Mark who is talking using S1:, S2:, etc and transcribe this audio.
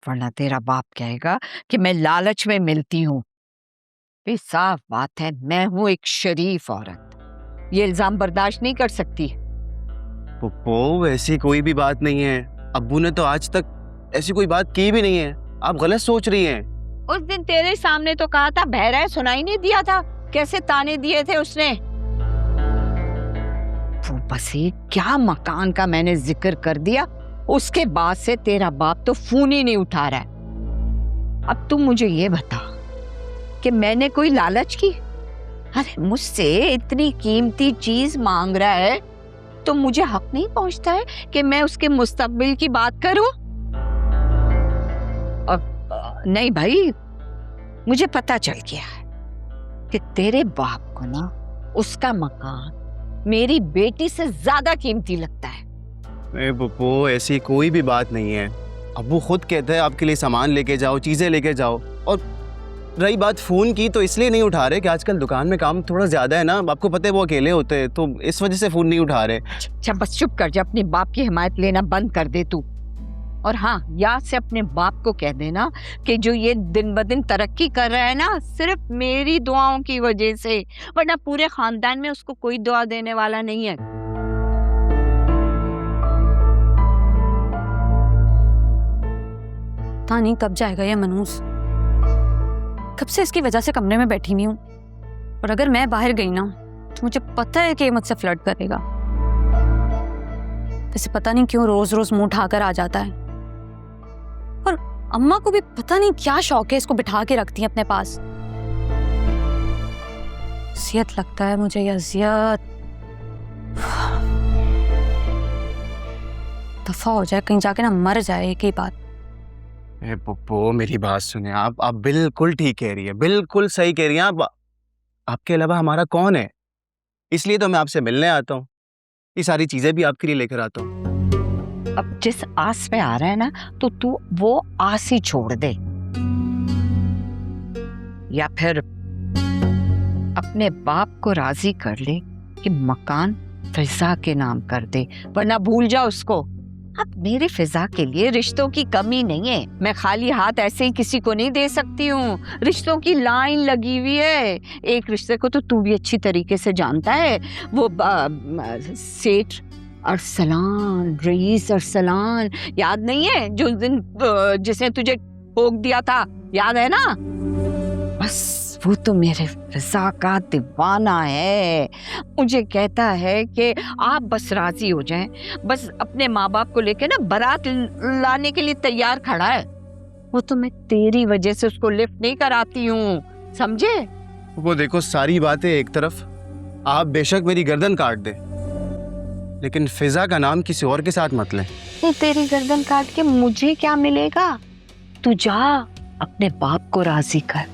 S1: वरना तेरा बाप कहेगा कि मैं लालच में मिलती हूँ। भी साफ बात है, मैं हूँ एक शरीफ औरत, ये इल्जाम बर्दाश्त नहीं कर सकती।
S2: पप्पू ऐसी कोई भी बात नहीं है, अब्बू ने तो आज तक ऐसी कोई बात की भी नहीं है, आप गलत सोच रही हैं।
S1: उस दिन तेरे सामने तो कहा था, बहरा है, सुनाई नहीं दिया था कैसे ताने दिए थे उसने। वो बस एक क्या मकान का मैंने जिक्र कर दिया, उसके बाद से तेरा बाप तो फोन ही नहीं उठा रहा है। अब तुम मुझे ये बता कि मैंने कोई लालच की? अरे मुझसे इतनी कीमती चीज मांग रहा है तो मुझे हक नहीं पहुंचता है कि मैं उसके मुस्तकबिल की बात करूं? नहीं भाई, मुझे पता चल गया है कि तेरे बाप को ना उसका मकान मेरी बेटी से ज्यादा कीमती लगता है।
S2: अरे पप्पू ऐसी कोई भी बात नहीं है, अब्बू खुद कहते हैं आपके लिए सामान लेके जाओ, चीजें लेके जाओ। और रही बात फोन की, तो इसलिए नहीं उठा रहे कि आजकल दुकान में काम थोड़ा ज्यादा है ना, आपको पता है वो अकेले होते हैं, तो इस वजह से फोन नहीं उठा रहे।
S1: अच्छा बस चुप कर जा, अपने बाप की हिमायत लेना बंद कर दे तू। और हाँ, याद से अपने बाप को कह देना कि जो ये दिन ब दिन तरक्की कर रहा है ना, सिर्फ मेरी दुआओं की वजह से, वरना पूरे खानदान में उसको कोई दुआ देने वाला नहीं है।
S3: पता नहीं कब जाएगा ये मनूस, कब से इसकी वजह से कमरे में बैठी हुई हूँ। और अगर मैं बाहर गई ना तो मुझे पता है कि ये मुझसे फ्लर्ट करेगा। वैसे पता नहीं क्यों रोज रोज मुंह उठाकर आ जाता है। और अम्मा को भी पता नहीं क्या शौक है, इसको बिठा के रखती है अपने पास। अजियत लगता है मुझे, ये अजियत। दफा हो जाए, कहीं जाके ना मर जाए एक ही बात।
S2: पप्पू मेरी बात सुने, आप बिल्कुल ठीक कह रही है, बिल्कुल सही कह रही हैं आप। आपके अलावा हमारा कौन है? इसलिए तो मैं आपसे मिलने आता हूँ, ये सारी चीजें भी आपके लिए लेकर आता हूँ।
S1: अब जिस आस पे आ रहा है ना, तो तू वो आस ही छोड़ दे, या फिर अपने बाप को राजी कर ले कि मकान फिजा के नाम कर दे, वरना भूल जा उसको। अब मेरे फिजा के लिए रिश्तों की कमी नहीं है, मैं खाली हाथ ऐसे ही किसी को नहीं दे सकती हूँ, रिश्तों की लाइन लगी हुई है। एक रिश्ते को तो तू भी अच्छी तरीके से जानता है, वो सेठ अरसलान, रईस अरसलान, याद नहीं है जो दिन जिसने तुझे ठोक दिया था, याद है ना? बस वो तो मेरे फिजा का दीवाना है, मुझे कहता है कि आप बस राजी हो जाएं, बस अपने माँ बाप को लेके ना बारात लाने के लिए तैयार खड़ा है। वो तो मैं तेरी वजह से उसको लिफ्ट नहीं कराती हूँ, समझे?
S2: वो देखो, सारी बातें एक तरफ, आप बेशक मेरी गर्दन काट दे, लेकिन फिजा का नाम किसी और के साथ मत ले।
S1: तेरी गर्दन काट के मुझे क्या मिलेगा? तू जा अपने बाप को राजी कर।